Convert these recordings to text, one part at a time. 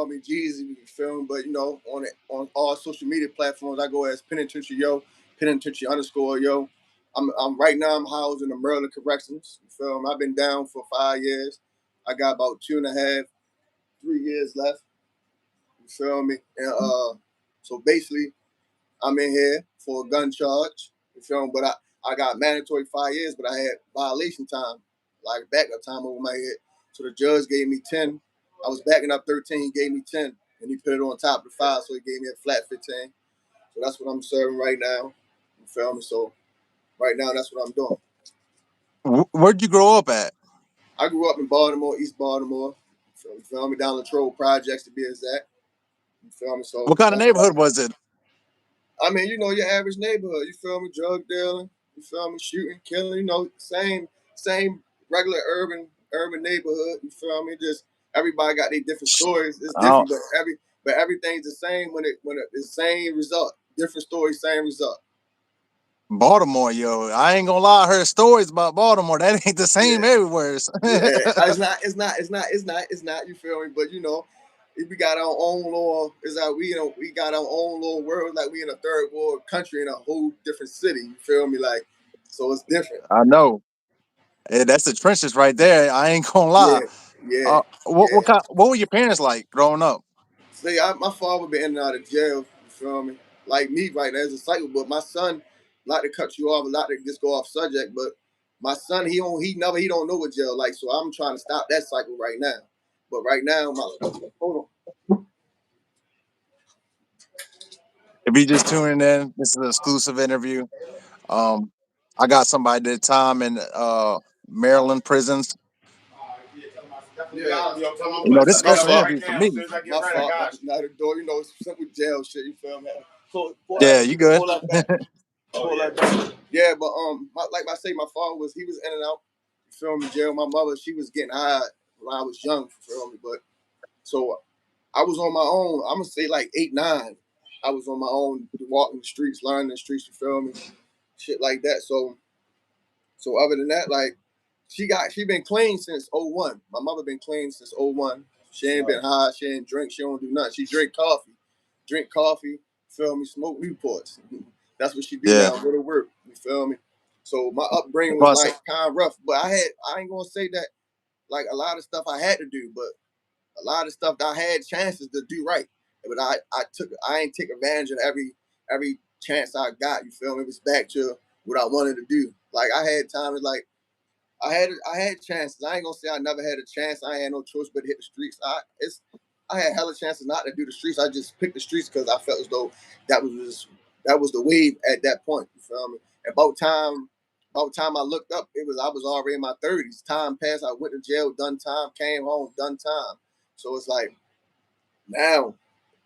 call me Jeezy, you feel me? But on all social media platforms, I go as Penitentiary Yo, Penitentiary _ Yo. I'm right now. I'm housed in the Maryland Corrections. You feel me? I've been down for 5 years. I got about 2.5, 3 years left. You feel me? And so basically, I'm in here for a gun charge. You feel me? But I got mandatory 5 years, but I had violation time, like backup time over my head. So the judge gave me 10. I was backing up 13. He gave me 10, and he put it on top of the 5, so he gave me a flat 15. So that's what I'm serving right now. You feel me? So right now, that's what I'm doing. Where'd you grow up at? I grew up in Baltimore, East Baltimore. You feel me? Down Latrobe Projects to be exact. You feel me? So What kind of neighborhood was it? I mean, your average neighborhood. You feel me? Drug dealing. You feel me? Shooting, killing. Same regular urban neighborhood. You feel me? Just everybody got their different stories. It's different, but everything's the same when it's the same result. Different story, same result. Baltimore, yo, I ain't gonna lie. I heard stories about Baltimore. That ain't the same everywhere. It's not. You feel me? But we got our own law. Is that we got our own little world. Like we in a third world country in a whole different city. You feel me? Like so, it's different. I know. That's the trenches right there. I ain't gonna lie. Yeah. What were your parents like growing up? See, my father been in and out of jail. You feel me? Like me right now, it's a cycle. But my son, not to cut you off, a lot to just go off subject. But my son, he don't know what jail like. So I'm trying to stop that cycle right now. But right now, hold on. If you just tuning in, this is an exclusive interview. I got somebody that did time in Maryland prisons. Yeah. This is a special interview for me. My fault. Not the door. Simple jail shit. You feel me? Yeah, you good. Yeah, but like I say, my father was in and out. You feel me? Jail. My mother, she was getting high when I was young. You feel me? But so I was on my own. I'm gonna say like 8, 9. I was on my own, walking the streets, learning the streets. You feel me? Shit like that. So other than that, like she been clean since '01. My mother been clean since '01. She ain't been high. She ain't drink. She don't do nothing. She drink coffee. Feel me? Smoke Newports. That's what she do now. Go to work. You feel me? So my upbringing was like kind of rough, but I ain't gonna say that like a lot of stuff I had to do, but a lot of stuff that I had chances to do right. But I ain't take advantage of every chance I got. You feel me? It was back to what I wanted to do. Like I had times like I had chances. I ain't gonna say I never had a chance. I ain't had no choice but to hit the streets. I had hella chances not to do the streets. I just picked the streets because I felt as though that was the wave at that point. You feel me? And about time I looked up, I was already in my 30s. Time passed. I went to jail, done time, came home, done time. So it's like now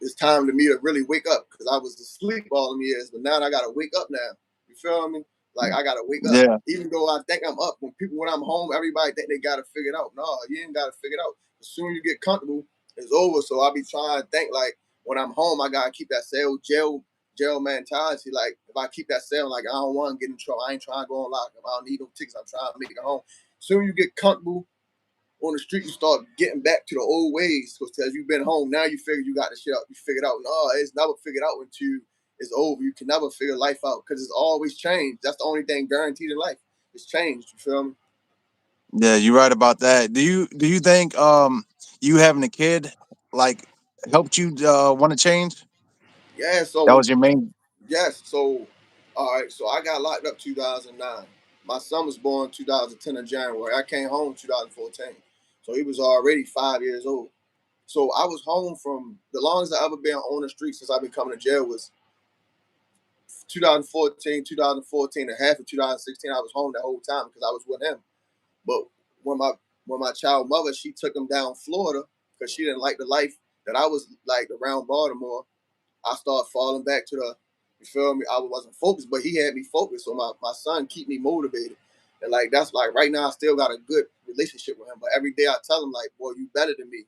it's time to me to really wake up because I was asleep all them years, but now I gotta wake up now. You feel me? Like I gotta wake up. Yeah. Even though I think I'm up, when I'm home, everybody think they gotta figure it out. No, you ain't gotta figure it out. As soon as you get comfortable, it's over. So I be trying to think like when I'm home, I gotta keep that jail mentality. Like if I keep that cell, like I don't want to get in trouble. I ain't trying to go on lock. I don't need no tickets. I'm trying to make it home. As soon as you get comfortable on the street, you start getting back to the old ways because you've been home. Now you figure you got the shit out. You figured out. No, it's never figured out until it's over. You can never figure life out because it's always changed. That's the only thing guaranteed in life. It's changed. You feel me? Yeah, you're right about that. Do you think you having a kid like helped you want to change? Yeah. So that was your main. Yes. So all right. So I got locked up 2009. My son was born 2010 in January. I came home 2014. So he was already 5 years old. So I was home from the longest I ever been on the street since I've been coming to jail was 2014, and half of 2016. I was home the whole time because I was with him. But when my child mother, she took him down Florida because she didn't like the life that I was like around Baltimore. I started falling back to you feel me? I wasn't focused, but he had me focused. So my son keep me motivated. And like that's like right now I still got a good relationship with him. But every day I tell him like, boy, you better than me.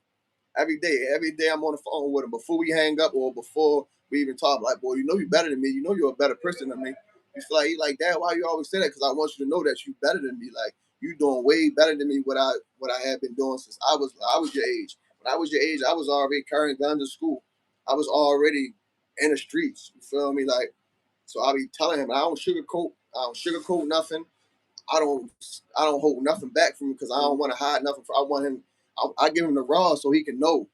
Every day I'm on the phone with him before we hang up or before we even talk. Like, boy, you know you better than me. You know you're a better person than me. He's like, Dad, why you always say that? Because I want you to know that you better than me. Like you doing way better than me what I have been doing since I was your age. when I was your age, I was already carrying guns in school. I was already in the streets. You feel me? Like, so I be telling him I don't sugarcoat nothing. I don't I don't hold nothing back from him because I don't want to hide nothing. I want him. I give him the raw so he can know.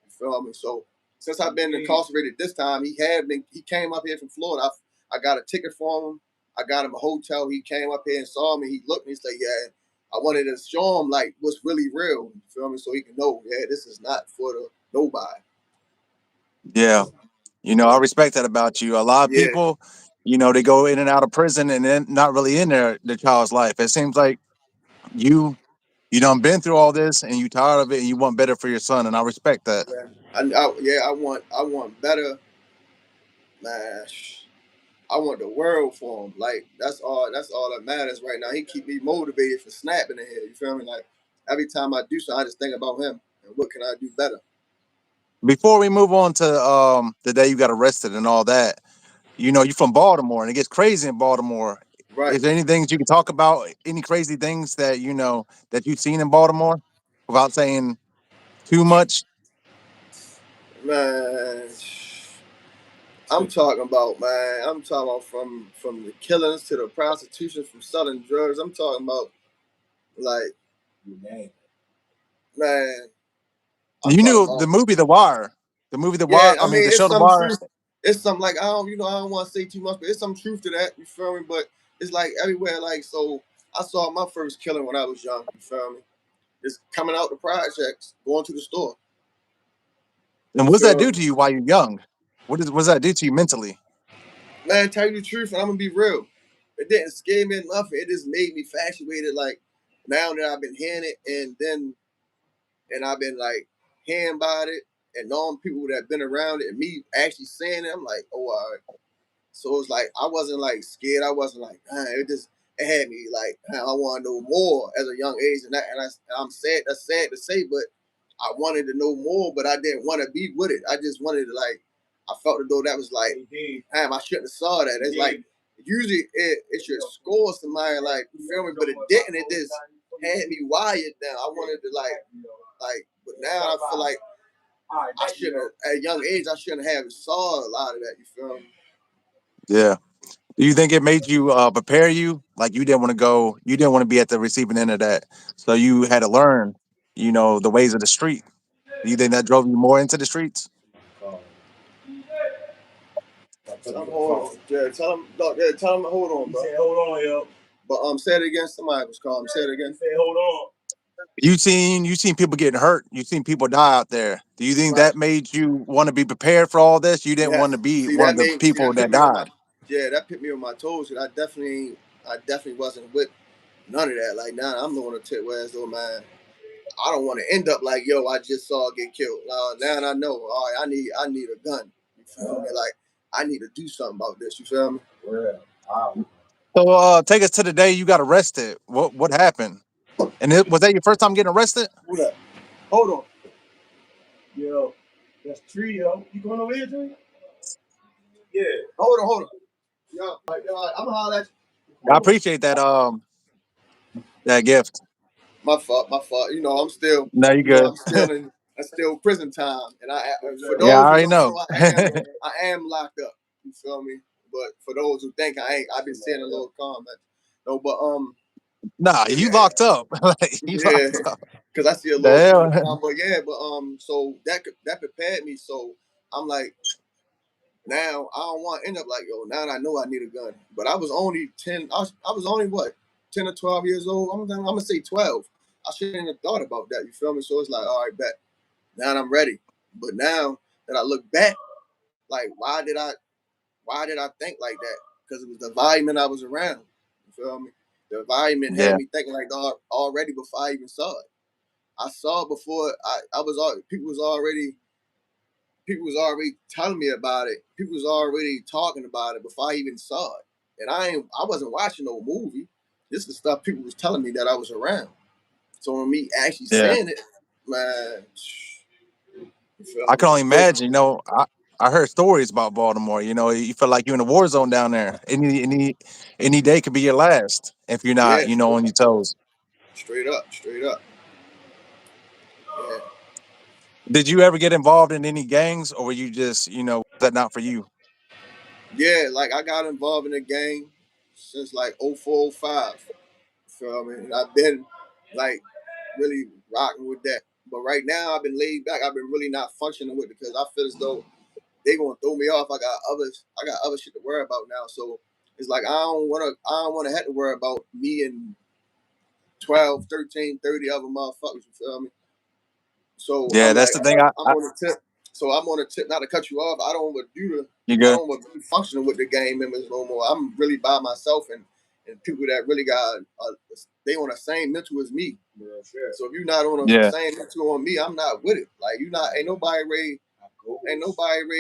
You feel me? So since I've been incarcerated this time, he had been. He came up here from Florida. I got a ticket for him. I got him a hotel. He came up here and saw me. He looked and he said, "Yeah." I wanted to show him like what's really real. You feel me? So he can know, yeah, this is not for the nobody. Yeah. I respect that about you. A lot of Yeah, people, they go in and out of prison and then not really in their child's life. It seems like you you done been through all this and you tired of it and you want better for your son, and I respect that. yeah. I want better, man. I want the world for him. Like that's all that matters right now. He keep me motivated for snapping in here. You feel me? Like every time I do so, I just think about him and what can I do better. Before we move on to the day you got arrested and all that, you're from Baltimore and it gets crazy in Baltimore. Right, Is there anything that you can talk about? Any crazy things that that you've seen in Baltimore without saying too much? man. I'm talking about, man. I'm talking about from the killings to the prostitution, from selling drugs. I'm talking about like, man. I'm You talking knew the about, movie The Wire. The movie The yeah. Wire. I I mean, mean, the it's show The some Wire. truth. It's some like I don't want to say too much, but it's some truth to that. You feel me? But it's like everywhere. Like so, I saw my first killing when I was young. You feel me? Just coming out the projects, going to the store. And You what's that feel do me? to you while you're young? What's that do to you mentally? Man, tell you the truth, and I'm gonna be real. It didn't scare me enough. It just made me infatuated. Like now that I've been hearing it, and I've been like hearing about it, and knowing people that have been around it, and me actually saying it, I'm like, oh, all right. So it's like I wasn't like scared. I wasn't like, it had me like, I want to know more as a young age, I'm sad. That's sad to say, but I wanted to know more, but I didn't want to be with it. I just wanted to like, I felt as though that was like, damn, I shouldn't have saw that. It's like usually it should score somebody like, you feel me, but it didn't. It just had me wired down. I wanted to but now I feel like I shouldn't at a young age I shouldn't have saw a lot of that. You feel me? Yeah. Do you think it made you prepare you? Like you didn't want to go, you didn't want to be at the receiving end of that. So you had to learn, the ways of the street. Do you think that drove you more into the streets? Tell him hold on. Yeah, tell him. Dog, yeah, tell him hold on, bro. He said, hold on, yo. But say it again. Somebody was calling. Say it again. He said, hold on. You seen people getting hurt. You seen people die out there. Do you think Right. that made you want to be prepared for all this? You didn't want to Yes. be See one of that the made. See people that put that me on my. died. Yeah, that put me on my toes. And I definitely wasn't with none of that. Like now, I'm the one to tip where as though, man, I don't want to end up like, yo, I just saw it get killed. Now I know. All right, I need a gun. You feel me? Like I need to do something about this. You feel me? Yeah. Wow. So take us to the day you got arrested. What happened? And was that your first time getting arrested? Who that? Hold on. Yo, that's Tree, yo. You going over here, Tree? Yeah. Hold on. Yo, I'm gonna holler at I you. appreciate that gift. My fault. You know, I'm still, No, you good. I'm still prison time. And for Yeah, I those who already don't know. know, I am locked up. You feel me? But for those who think I ain't, I've been seeing a little comment. No, Nah, but you yeah, locked up. Like, you yeah, locked up. because I see a The little comment. hell? But yeah, so that prepared me. So I'm like, now I don't want to end up like, yo, now that I know I need a gun. But I was only 10. I was only what, 10 or 12 years old. I'm gonna say 12. I shouldn't have thought about that. You feel me? So it's like, all right, bet. Now I'm ready. But now that I look back, like, why did I think like that? Because it was the environment I was around. You feel me? The environment had Yeah. me thinking like that already before I even saw it. I saw it before I was all people was already telling me about it. People was already talking about it before I even saw it. And I wasn't watching no movie. This is stuff people was telling me that I was around. So when me actually Yeah. saying it, man, you feel I me? can only So imagine. I heard stories about Baltimore. You feel like you're in a war zone down there. Any day could be your last if you're not, yeah, on your toes. straight up. Yeah. Did you ever get involved in any gangs, or were you just, was that not for you? Yeah, like I got involved in the gang since like 0405. Feel me? And I've been like really rocking with that. But right now I've been laid back. I've been really not functioning with it because I feel as though they gonna throw me off. I got other shit to worry about now. So it's like I don't wanna have to worry about me and 12, 13, 30 other motherfuckers, you feel me? So Yeah, I'm that's like, the thing. I, I'm I on the tip. So I'm on the tip, not to cut you off. you I good? don't want to be functioning with the gang members no more. I'm really by myself and people that really got they on the same mental as me. Yeah, sure. So if you're not on the Yeah, same mental on me, I'm not with it. Like you not ain't nobody ready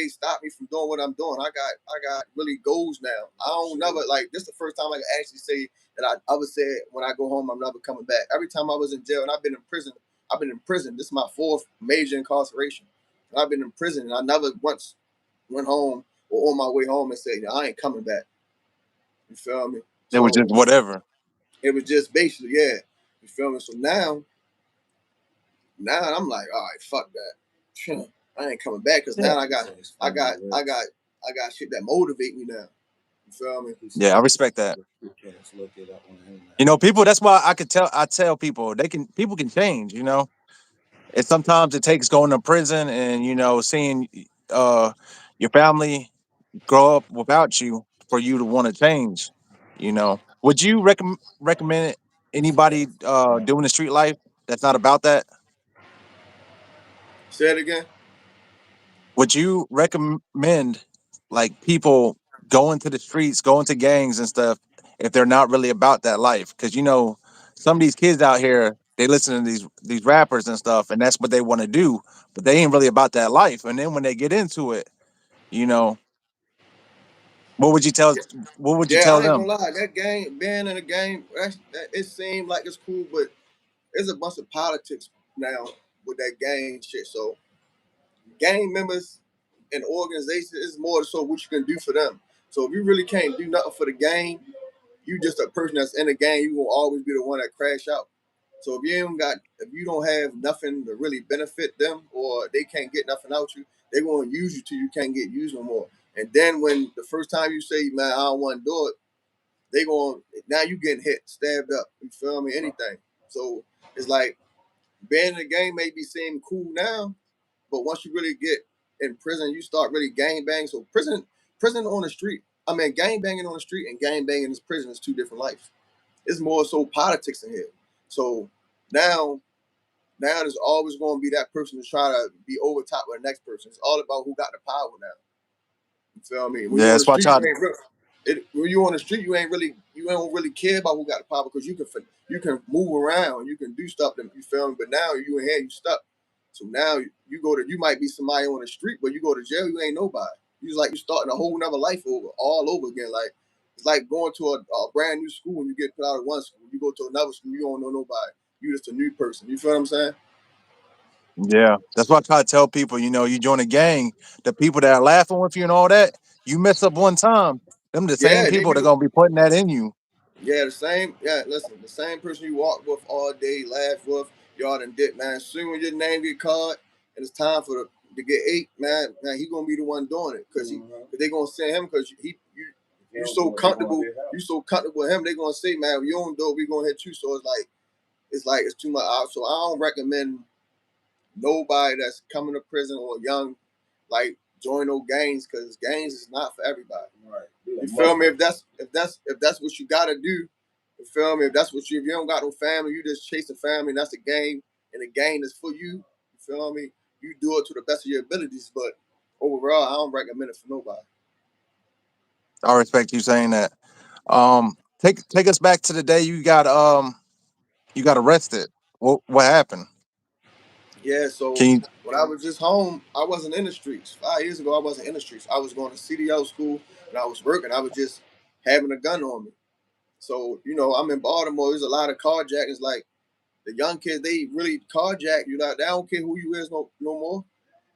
to stop me from doing what I'm doing. I got really goals now. I don't never like this is the first time I can actually say that I ever said when I go home I'm never coming back. Every time I was in jail and I've been in prison. This is my fourth major incarceration. And I've been in prison and I never once went home or on my way home and said, I ain't coming back. You feel me? it was just So whatever. it was just basically, yeah. You feel me? So now I'm like, all right, fuck that. I ain't coming back because Yeah, now I got shit that motivate me now. You feel me? yeah, I respect that. People. That's why I could tell. I tell people people can change. And sometimes it takes going to prison and seeing your family grow up without you for you to want to change. Would you recommend anybody doing the street life that's not about that? Say it again. Would you recommend like people going to the streets, going to gangs and stuff if they're not really about that life? Because some of these kids out here, they listen to these rappers and stuff, and that's what they want to do, but they ain't really about that life. And then when they get into it, you know, what would you tell? What would you Yeah, tell I ain't gonna them? lie. That game, being in a game, it seemed like it's cool, but there's a bunch of politics now with that gang shit. So gang members and organizations is more so what you can do for them. So if you really can't do nothing for the gang, you just a person that's in the gang. You will always be the one that crash out. So if you don't have nothing to really benefit them, or they can't get nothing out you, they gonna use you till you can't get used no more. And then when the first time you say, "Man, I don't want to do it," they going now you getting hit, stabbed up. You feel me? Anything. So it's like being in the game may be seem cool now, but once you really get in prison, you start really gang bang. So prison on the street. I mean, gang banging on the street and gang banging in prison is two different lives. It's more so politics in here. So now, now there's always going to be that person to try to be over top of the next person. It's all about who got the power now. You feel me? When Yeah, you're on the that's why I street, try you to. ain't real. When you're on the street, you don't really care about who got the power because you can move around, you can do stuff that you feel me. But now you in here, you stuck. So now you might be somebody on the street, but you go to jail, you ain't nobody. You like you starting a whole nother life all over again. Like it's like going to a brand new school when you get put out of one school. You go to another school, you don't know nobody. You just a new person. You feel what I'm saying? Yeah, that's why I try to tell people. You join a gang, the people that are laughing with you and all that. You mess up one time, them the same Yeah, they people that be gonna be putting that in you. Yeah, the same. Yeah, listen, the same person you walk with all day, laugh with, y'all done did, man. Soon as your name get called and it's time for to get ate, man, he gonna be the one doing it because cause they gonna send him because you so comfortable, you so comfortable with him. They gonna say, man, if you don't do it, we gonna hit you. So it's too much. So I don't recommend nobody that's coming to prison or young like join no gangs because gangs is not for everybody. Right. You feel me? If that's what you gotta do, you feel me? If you don't got no family, you just chase the family and that's a game and the game is for you. You feel me? You do it to the best of your abilities, but overall I don't recommend it for nobody. I respect you saying that. Take us back to the day you got arrested. What happened? Yeah, so Can you? when I was just home, I wasn't in the streets. 5 years ago I wasn't in the streets. I was going to CDL school and I was working. I was just having a gun on me. So, I'm in Baltimore. There's a lot of carjackings. Like the young kids, they really carjack you. Like, they don't care who you is no more.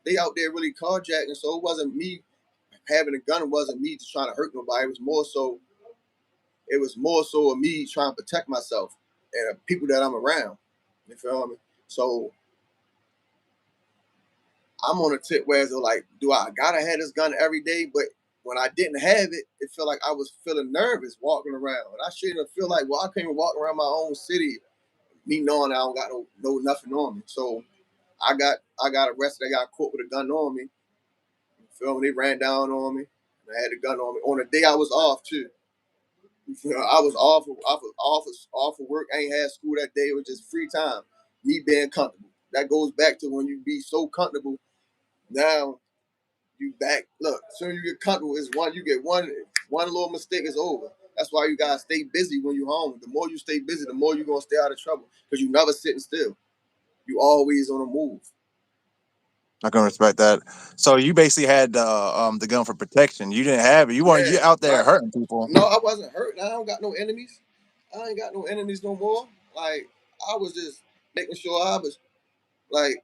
They out there really carjacking. So it wasn't me having a gun. It wasn't me just trying to hurt nobody. It was more so of me trying to protect myself and the people that I'm around. You feel me? So I'm on a tip where it's like, do I gotta have this gun every day? But when I didn't have it, it felt like I was feeling nervous walking around. And I shouldn't feel like, well, I can't even walk around my own city, me knowing I don't got no nothing on me. So I got arrested. I got caught with a gun on me. You feel me? They ran down on me. And I had a gun on me on the day I was off too. You feel me? I was off of work. I ain't had school that day. It was just free time. Me being comfortable. That goes back to when you be so comfortable. Now you back. Look, as soon as you get comfortable, is one you get one little mistake is over. That's why you gotta stay busy when you home. The more you stay busy, the more you're gonna stay out of trouble. Because you never sitting still. You always on the move. I can respect that. So you basically had the gun for protection. You didn't have it. You weren't Yeah. you out there Like, hurting people. no, I wasn't hurt. I don't got no enemies. I ain't got no enemies no more. Like I was just making sure I was like,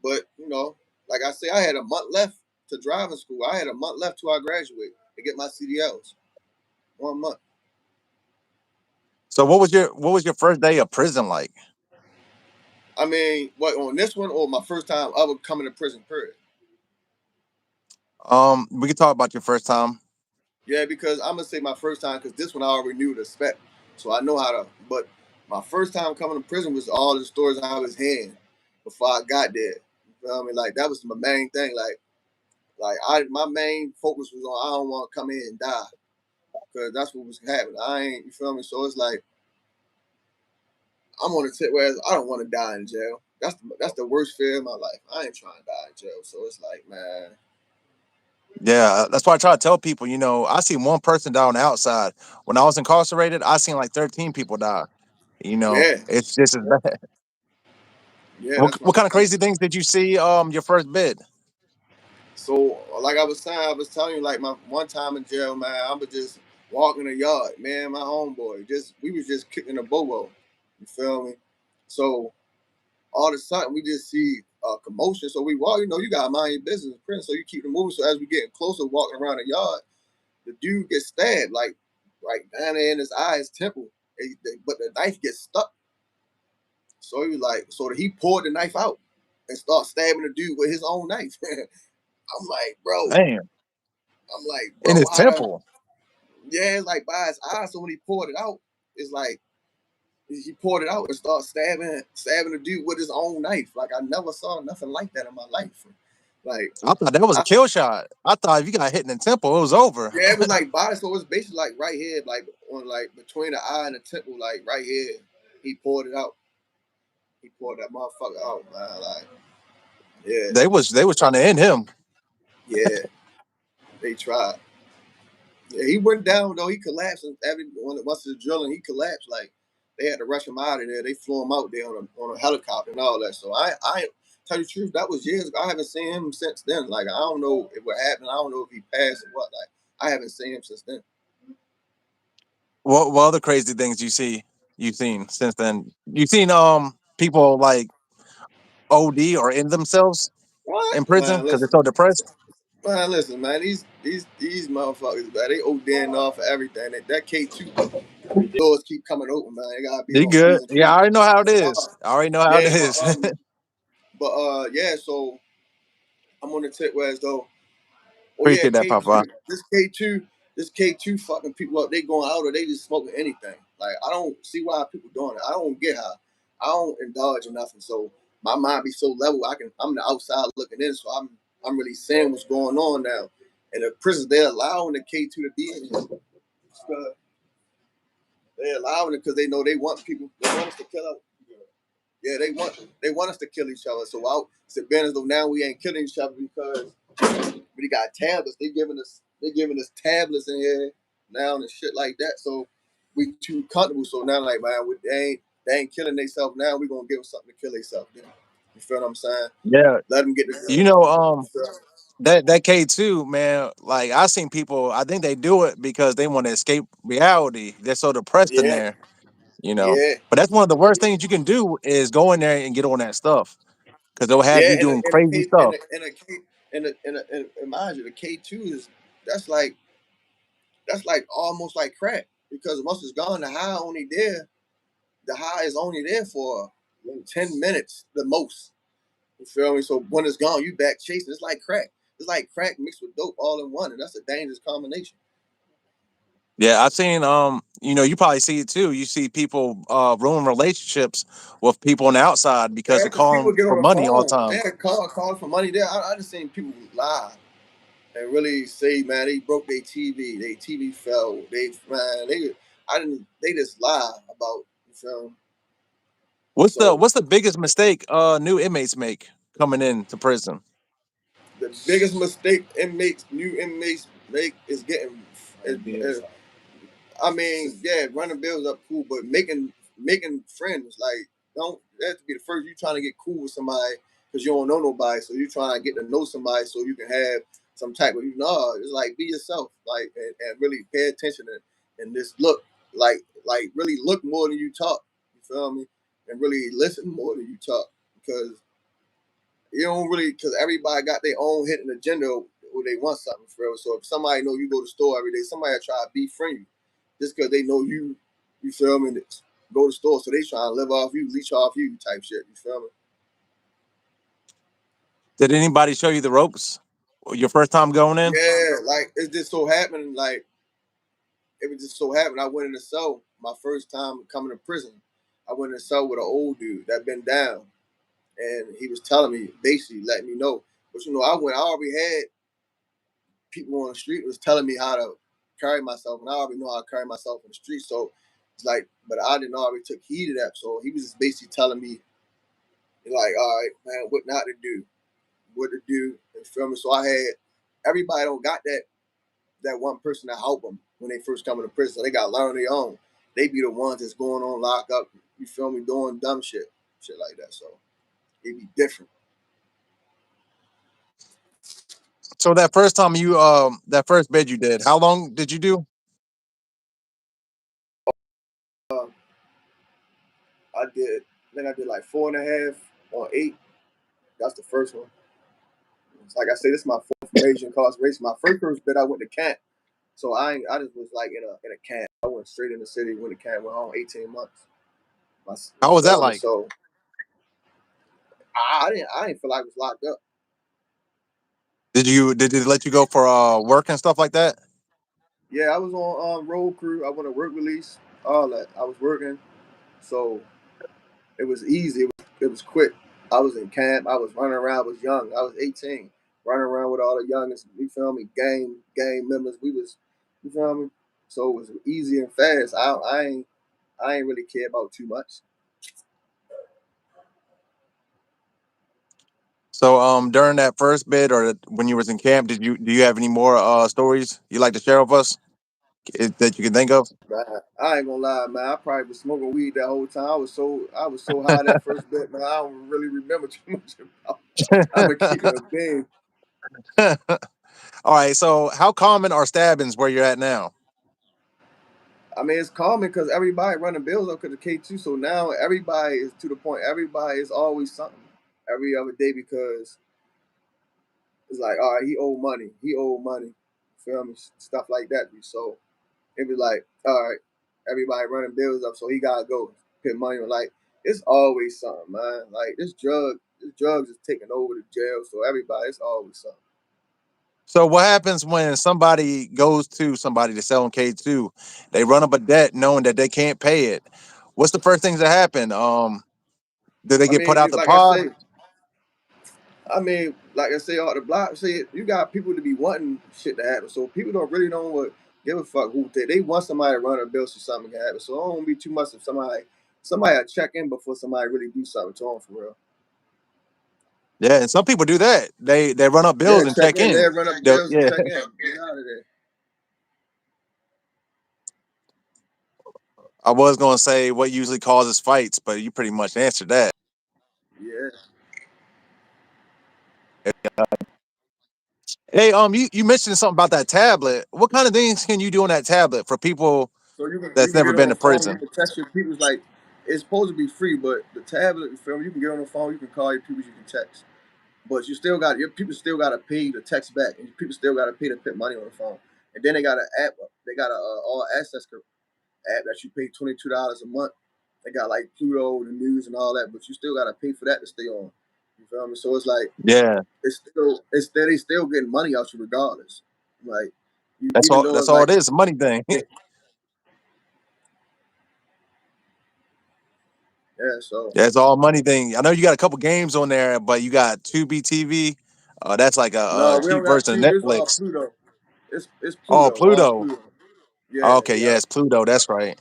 but like I say, I had a month left to driving school. I had a month left till I graduate to get my CDLs. 1 month. So what was your first day of prison like? I mean, what on this one or my first time ever coming to prison? Period. We can talk about your first time. Yeah, because I'm gonna say my first time because this one I already knew the spec, so I know how to. But my first time coming to prison was all the stories I was hearing before I got there. You feel me? Like that was my main thing. Like my main focus was on I don't want to come in and die because that's what was happening. I ain't. You feel me? So it's like I'm on the tip where I don't want to die in jail. That's the worst fear of my life. I ain't trying to die in jail. So it's like, man, Yeah, that's why I try to tell people. I seen one person die on the outside. When I was incarcerated, I seen like 13 people die. yeah, It's just as bad. yeah. What That's what what I'm kind of saying. crazy things did you see? Your first bid. So, like I was saying, I was telling you, like my one time in jail, man, I was just walking the yard, man. My homeboy, just we was just kicking a bobo. You feel me? So all of a sudden, we just see a commotion. So we walk. You got to mind your business, in prison. So you keep it moving. So as we getting closer, walking around the yard, the dude gets stabbed, like right down there in his eye, his temple. But the knife gets stuck. So he was like, so he poured the knife out and start stabbing the dude with his own knife. I'm like, bro. Man, I'm like, in bro, his how the temple. yeah, it's like by his eyes. So when he poured it out, it's like he poured it out and started stabbing the dude with his own knife. Like I never saw nothing like that in my life. Like I thought that was a I kill shot. I thought if you got hit in the temple, it was over. yeah, it was like body. So it was basically like right here, like on like between the eye and the temple, like right here. He poured it out. He poured that motherfucker out, man. Like yeah, They was trying to end him. yeah. They tried. Yeah, he went down though. He collapsed and once the drilling, he collapsed. Like they had to rush him out of there. They flew him out there on a helicopter and all that. So I tell you the truth, that was years ago. I haven't seen him since then. Like I don't know if what happened. I don't know if he passed or what. Like I haven't seen him since then. What other crazy things you've seen since then? You've seen people like OD or end themselves What? in prison Man, because they're listen. so depressed. Man, listen, man. These motherfuckers, man. They ODing off for everything. That K2 doors keep coming open, man. They gotta be You on good? season Yeah, I three. already know how it Uh, is. I already know how it yeah, is. yeah. So I'm on the tip where as though oh yeah, Appreciate that, K Papa. two. This K2 fucking people up. They going out or they just smoking anything. Like I don't see why people doing it. I don't get how. I don't indulge in nothing. So my mind be so level. I'm the outside looking in. So I'm really seeing what's going on now. And the prisons they're allowing the K2 to be in here. They're allowing it because they know they want people. They want us to kill us. Yeah, they want us to kill each other. So out. It's a as though now we ain't killing each other because we got tablets. They giving us tablets in here now and shit like that. So we too comfortable. So now like man, they ain't killing themselves now. We gonna give them something to kill themselves. You feel what I'm saying? Yeah, Let them get the you know, that K2 man. Like I seen people. I think they do it because they want to escape reality. They're so depressed in yeah, there. yeah, But that's one of the worst things you can do is go in there and get on that stuff because they'll have yeah. you And a, doing and a crazy K stuff. and a K and mind you, the K2 is that's like that's like almost like crack because once it's gone, the high is only there for 10 minutes the most. You feel me? So when it's gone, you back chasing. It's like crack. It's like crack mixed with dope all in one, and that's a dangerous combination. Yeah, I've seen you probably see it too. You see people ruin relationships with people on the outside because Yeah, they're because people calling get for on the money all the phone. time. Yeah, call for money. There, I just seen people lie and really say, man, they broke their TV fell. I didn't. They just lie about you feel me? So What's the biggest mistake new inmates make coming into prison? the biggest mistake new inmates make is getting is, I mean, yeah, running bills up cool, but making friends like don't that have to be the first. You trying to get cool with somebody because you don't know nobody, so you trying to get to know somebody so you can have some type of it's like be yourself, like and really pay attention and just look like really look more than you talk. You feel me? And really listen more than you talk because you don't really because everybody got their own hidden agenda or they want something for real. So if somebody know you go to the store every day, somebody try to befriend you just because they know you feel me, go to the store, so they try to live off you, leech off you type shit. You feel me? Did anybody show you the ropes? Your first time going in? Yeah, like it's just so happening. Like it was just so happening. I went in the cell my first time coming to prison. I went in the cell with an old dude that been down, and he was telling me basically letting me know. But I already had people on the street was telling me how to carry myself, and I already know how to carry myself in the street. So it's like, but I didn't already took heed of that. So he was just basically telling me, like, all right, man, what not to do, what to do, and feel me. So I had everybody don't got that one person to help them when they first come into prison. So they got to learn their own. They be the ones that's going on lock up. You feel me? Doing dumb shit like that. So it be different. So that first bid you did, how long did you do? Uh, I did. Then I did like 4.5 or 8. That's the first one. Like I said, this is my fourth major incarceration. My first bit I went to camp. So I just was like in a camp. I went straight in the city, went to camp, went home 18 months. You How was that feel me? like? So I didn't feel like I was locked up. Did it let you go for work and stuff like that? Yeah, I was on road crew. I went to work release, all that. I was working, so it was easy. It was quick. I was in camp. I was running around. I was young. I was 18, running around with all the youngest. You feel me? Gang members. We was, you feel me? So it was easy and fast. I ain't really care about too much. So during that first bid or when you was in camp, do you have any more stories you like to share with us that you can think of? But I ain't gonna lie, man. I probably was smoking weed that whole time. I was so high that first bit, man. I don't really remember too much about. I'm gonna keep it a bean. All right. So how common are stabbings where you're at now? I mean, it's common because everybody running bills up because of K2. So now everybody is to the point. Everybody is always something every other day because it's like, all right, he owe money. He owe money. Feel me? Stuff like that. So it was like, all right, everybody running bills up, so he gotta go put money on. Like it's always something, man. Like this drugs is taking over the jail, so everybody, it's always something. So what happens when somebody goes to somebody to sell them K2? They run up a debt knowing that they can't pay it. What's the first things that happen? Do they I get put mean, out the like I pod? say, all the block. See, you got people to be wanting shit to happen, so people don't really know what give a fuck who they want somebody to run a bill so something can happen. So it don't be too much if somebody check in before somebody really do something to them for real. Yeah, and some people do that. They run up Yeah, bills and check check in. They in. run up bills and Yeah. check in. Get out of there. I was gonna say what usually causes fights, but you pretty much answered that. Yeah. Hey, you mentioned something about that tablet. What kind of things can you do on that tablet for people So you that's can never get on been the to phone. You prison? can text your people's like it's supposed to be free, but the tablet, you feel me? You can get on the phone. You can call your people. You can text, but your people still got to pay to text back, and your people still got to pay to put money on the phone. And then they got an app. They got a all access app that you pay $22 a month. They got like Pluto, the news, and all that, but you still got to pay for that to stay on. You feel me? So it's like Yeah, they still getting money out you regardless. Like you, that's even all. though That's it's all like it is. A money thing. yeah, yeah. So Yeah, it's all a money thing. I know you got a couple games on there, but you got Tubi TV. That's like no, a we don't cheap got version of two. It's all Netflix. Pluto. It's Oh, Pluto, all Pluto. Pluto. Yeah, Okay, yeah, yeah, it's Pluto. yeah, That's right.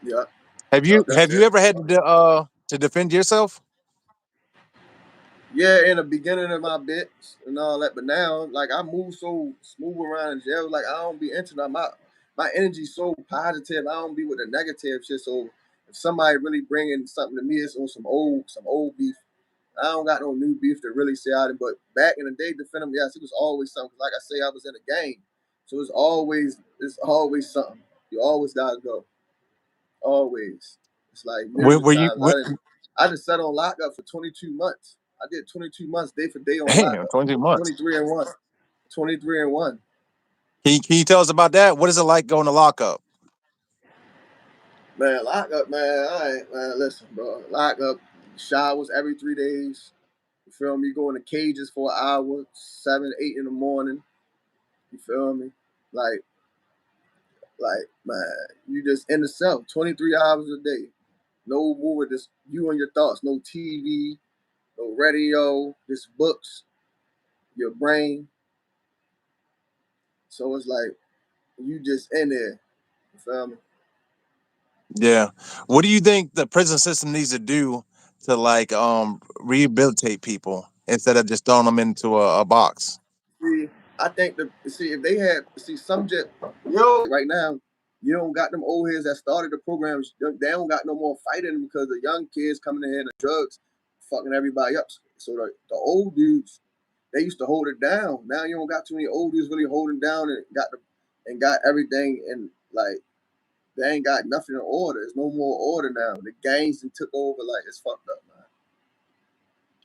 yeah, Have yeah. you That's have you it. ever had to defend yourself? Yeah, in the beginning of my bits and all that, but now like I move so smooth around in jail, like I don't be into that. My energy's so positive. I don't be with the negative shit. So if somebody really bringing something to me, it's on some old beef. I don't got no new beef to really say out it. But back in the day, defending, yes, it was always something. Like I say, I was in a game, so it's always something. You always gotta go. Always. It's like When millions of were you? times. I just sat on lockup for 22 months. I did 22 months day for day on Damn, lockup. 22 months. 23 and 1. 23 and 1. Can you tell us about that? What is it like going to lockup? Man, lockup, man. I ain't, man, listen, bro. Lockup, showers every 3 days. You feel me? Go in the cages for an hour, 7, 8 in the morning. You feel me? Like, man, you just in the cell 23 hours a day. No moving, just you and your thoughts. No TV, no radio, just books, your brain. So it's like you just in there. You feel me? Yeah. What do you think the prison system needs to do to like rehabilitate people instead of just throwing them into a box? See, I think if they had some jet right now, you don't got them old heads that started the programs. They don't got no more fighting because the young kids coming in here and the drugs fucking everybody up. So the old dudes they used to hold it down. Now you don't got too many old dudes really holding down and got everything and like they ain't got nothing in order. There's no more order now. The gangs and took over like it's fucked up, man.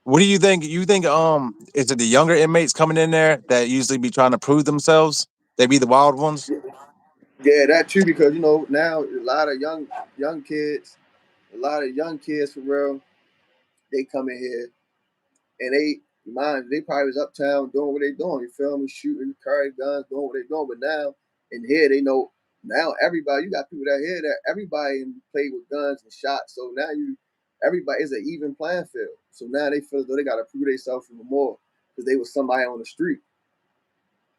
What do you think? You think is it the younger inmates coming in there that usually be trying to prove themselves? They be the wild ones. Yeah, that too because now a lot of young kids, a lot of young kids for real, they come in here and they probably was uptown doing what they doing. You feel me? Shooting, carrying guns, doing what they doing. But now in here they know now everybody. You got people that here that everybody play with guns and shots. So now everybody is an even playing field. So now they feel as though they got to prove themselves even more because they was somebody on the street.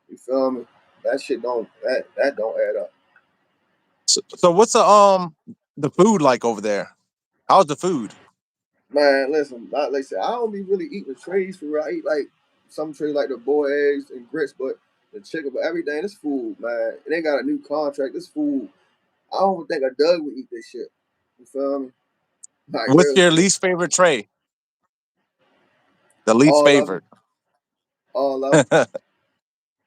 You feel me? That shit that don't add up. So what's the food like over there? How's the food? Man, listen, like I said, I don't be really eating the trays for real. I eat like some trays like the boiled eggs and grits, but the chicken, but everything, this food, man. And they got a new contract. This food, I don't think a Doug would eat this shit. You feel me? Like What's real your shit. least favorite tray? The least All of them, favorite. all of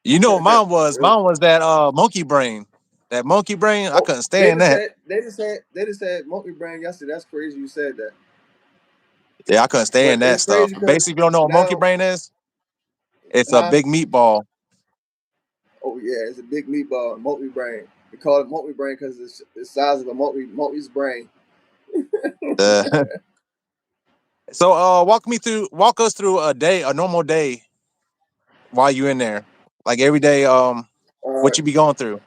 You know what them. mine was? Mine was that monkey brain. That monkey brain, I couldn't They stand just that. had, they just had monkey brain yesterday. That's crazy. You said that, Yeah, I couldn't but stand that it's stuff. crazy because Basically, if you don't know what monkey now, brain is, it's a huh? big meatball. Oh yeah, it's a big meatball, monkey brain. They call it monkey brain because it's the size of a monkey's brain. Uh, so walk us through a normal day while you in there. Like every day, what Uh, you be going through.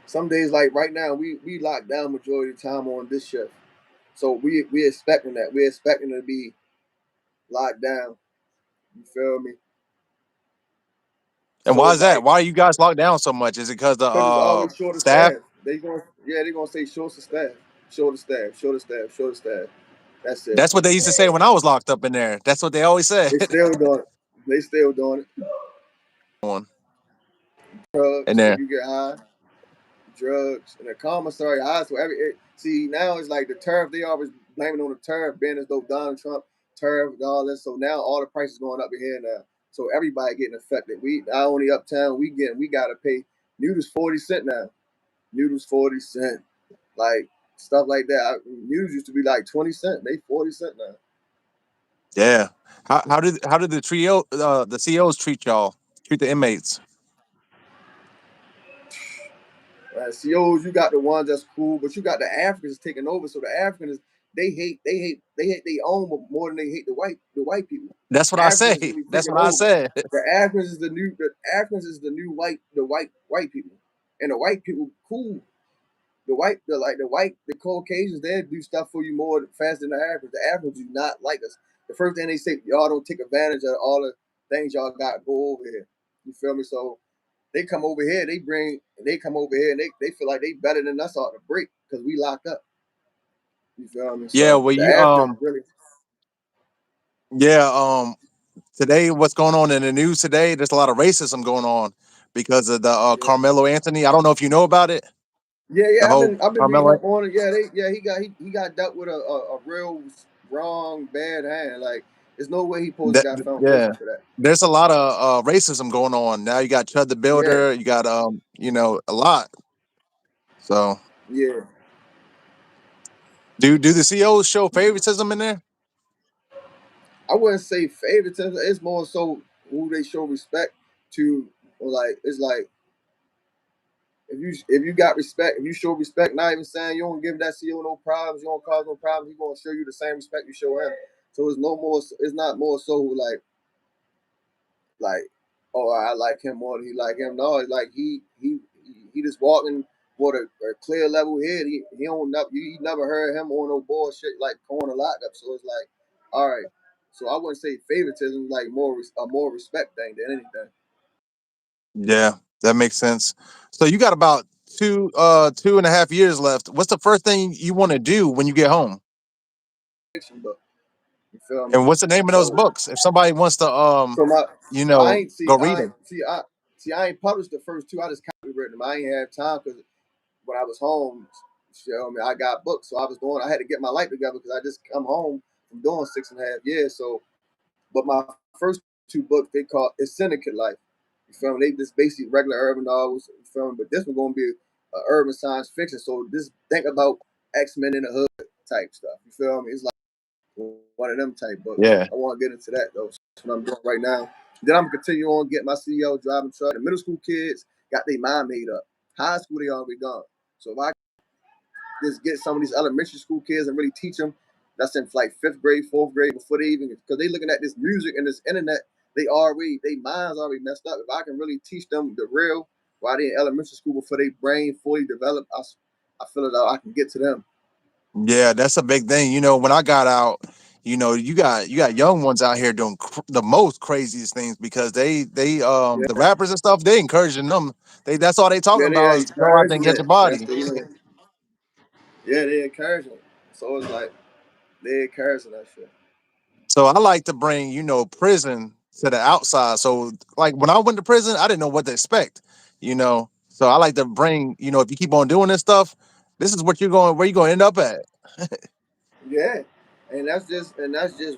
Some days, like right now, we lock down majority of the time on this shift. So we expecting that. We're expecting to be locked down. You feel me? And So why it's is that? like Why are you guys locked down so much? Is it because the because it's always short of staff? staff. They gonna say short of staff, short of staff, short of staff, short of staff. That's it. That's what they used to say when I was locked up in there. That's what they always said. They still doing it. They still doing it. On in Drugs if there. you get high. Drugs and the commissary high. So see now it's like the tariff. They always blaming on the tariff, being as though Donald Trump tariff and all this. So now all the prices going up in here now. So everybody getting affected. We not only uptown, we gotta pay noodles 40 cents now. Noodles 40 cents, like stuff like that. Noodles used to be like 20 cents. They 40 cents now. Yeah. How did the COs treat y'all? Treat the inmates? COs, you got the ones that's cool, but you got the Africans taking over. So the Africans they hate their own more than they hate the white people. That's what I Africans is say. really That's taking what I over. said. The Africans is the new white people, and the white people cool. The Caucasians, they do stuff for you more faster than the Africans. The Africans do not like us. The first thing they say, y'all don't take advantage of all the things y'all got go over here. You feel me? So they come over here, they come over here and they feel like they better than us out the break because we locked up. You feel me? Yeah, So well, the you Africans really, yeah, today what's going on in the news today? There's a lot of racism going on because of the yeah, Carmelo Anthony. I don't know if you know about it. yeah, The yeah. whole I've been reading Carmelo. up on it. Yeah, he got dealt with a real wrong bad hand. Like there's no way he supposed to got found Yeah, guilty for that. there's a lot of racism going on now. You got Chud the Yeah, Builder. You got a lot. So yeah. do the CEOs show favoritism in there? I wouldn't say favoritism. It's more so who they show respect to. Like it's like if you got respect, if you show respect, not even saying you don't give that CEO no problems, you don't cause no problems, he's gonna show you the same respect you show him. So it's no more. It's not more so like oh I like him more than he like him. No, it's like he just walking with a clear level head. He don't never you never heard him on no bullshit like corner lockup. So it's like all right. So I wouldn't say favoritism, like more respect thing than anything. Yeah, that makes sense. So you got about 2.5 years left. What's the first thing you want to do when you get home? But you feel me? And what's the name of those So books? If somebody wants to so my you so I know, ain't see go read I them. I ain't published the first two. I just copywritten them. I ain't have time because when I was home, you know, I got booked, so I had to get my life together because I just come home from doing 6.5 years. So, but my first two books they call it's Syndicate Life. You feel me? They just basically regular urban novels. You feel me? But this one gonna be a urban science fiction. So this think about X-Men in the Hood type stuff. You feel me? It's like one of them type books. Yeah. I want to get into that though. That's what I'm doing right now. Then I'm gonna continue on get my CEO driving truck. The middle school kids got their mind made up. High school they already gone. So if I just get some of these elementary school kids and really teach them, that's in like fifth grade, fourth grade before they even because they looking at this music and this internet, they minds already messed up. If I can really teach them the real while they in elementary school before they brain fully develop, I feel it out. I can get to them. Yeah, that's a big thing. When I got out, you got young ones out here doing the most craziest things because the Yeah, rappers and stuff, they encouraging them. That's all they talking yeah, they about are is to go out there and encouraging get your it. That's body. the yeah, they encouraging it. So it's like they encouraging that shit. So I like to bring, prison to the outside. So like when I went to prison, I didn't know what to expect. So I like to bring, if you keep on doing this stuff, this is where you're going to end up at. Yeah, and that's just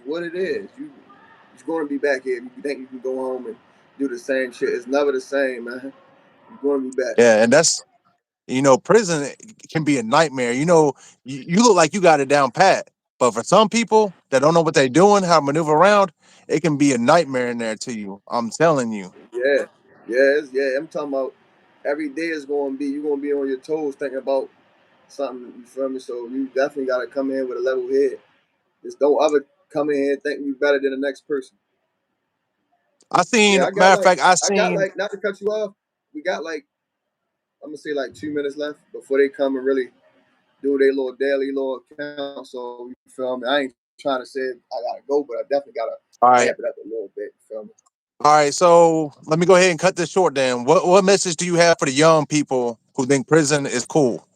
what it is. You're going to be back here. If you think you can go home and do the same shit, it's never the same, man. You're going to be back. Yeah, and prison can be a nightmare. You look like you got it down pat, but for some people that don't know what they're doing, how to maneuver around, it can be a nightmare in there to you. I'm telling you. Yeah, yeah. I'm talking about every day is going to be you're going to be on your toes thinking about something. You feel me? So you definitely got to come in with a level head. Just don't ever come in here thinking you better than the next person. Yeah, Matter of fact, I I got seen. like not to cut you off. We got like I'm gonna say like 2 minutes left before they come and really do their little daily little count. So you feel me? I ain't trying to say I gotta go, but I definitely gotta All right, amp it up a little bit. You feel me? all right. So let me go ahead and cut this short. Then, what message do you have for the young people who think prison is cool?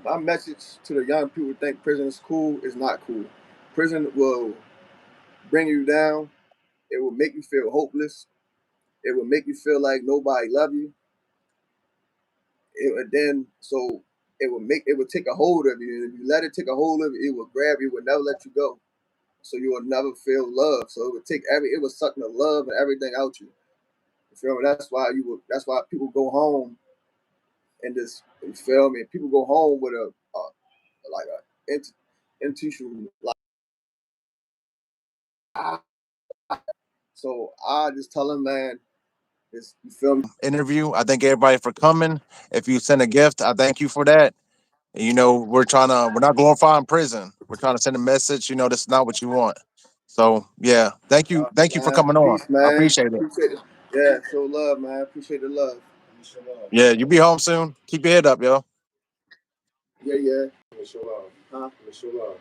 My message to the young people who think prison is cool is not cool. Prison will bring you down. It will make you feel hopeless. It will make you feel like nobody love you. It would then so it would take a hold of you. And if you let it take a hold of you, it will grab you. It will never let you go. So you will never feel love. So it would suck the love and everything out you. You feel me? That's why people go home and just you feel me. People go home with a like a institutional like. So I just tell them, man, you feel me? Interview. I thank everybody for coming. If you send a gift, I thank you for that. And we're not glorifying prison. We're trying to send a message. This is not what you want. So yeah, thank you for Man, coming on. peace, I man. appreciate it. Appreciate it. Yeah, show love, man. Appreciate the love. Yeah, you be home soon. Keep your head up, yo. Yeah, yeah. Show love. Huh? Show love.